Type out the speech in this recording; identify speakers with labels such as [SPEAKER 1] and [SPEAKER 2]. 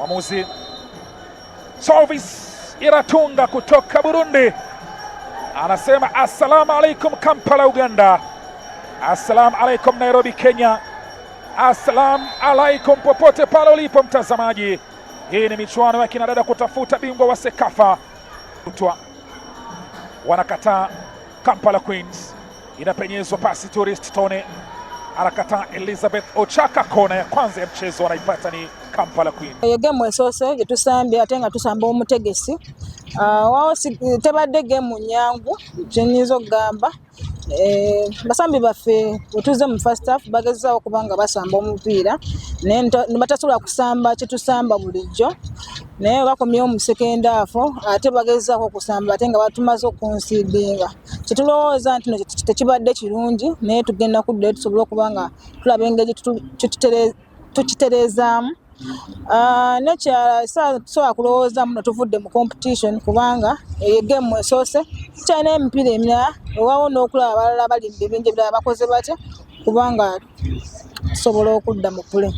[SPEAKER 1] Mwamuzi Solvis Iratunga kutoka Burundi anasema assalamu alaikum Kampala Uganda, assalamu alaikum Nairobi Kenya, assalamu alaikum popote pale ulipo mtazamaji. Hii ni michuano ya kina dada kutafuta bingwa wa Sekafa. Wanakataa. Kampala Queens inapenyezwa pasi Tourist Tone anakataa. Elizabeth Ochaka, kona ya kwanza ya mchezo wanaipata ni Kampala Queens.
[SPEAKER 2] Game esose yetusambye ate nga tusamba omutegesi wao tebadde game nyangu kyenyizo gamba basambi baffe otuze mu first half bagezaawo kubanga basamba omupiira ne batasobola kusamba kyetusamba bulijjo naye bakomyewo mu second half ate bagezaako kusamba ate nga batumaze okunsiidinga. Kyetulowooza nti no tekibadde kirungi naye tugenda kuddayo tusobole okuba nga tulaba engeri tukitereezaamu. Nekyala tusobola kulowooza muno tuvudde mu competition kubanga game esoose sikyalina emipiira emirala ewaawo n'okulaba abalala bali mu bibinja ebirala bakoze batya kubanga tusobola okudda mu play.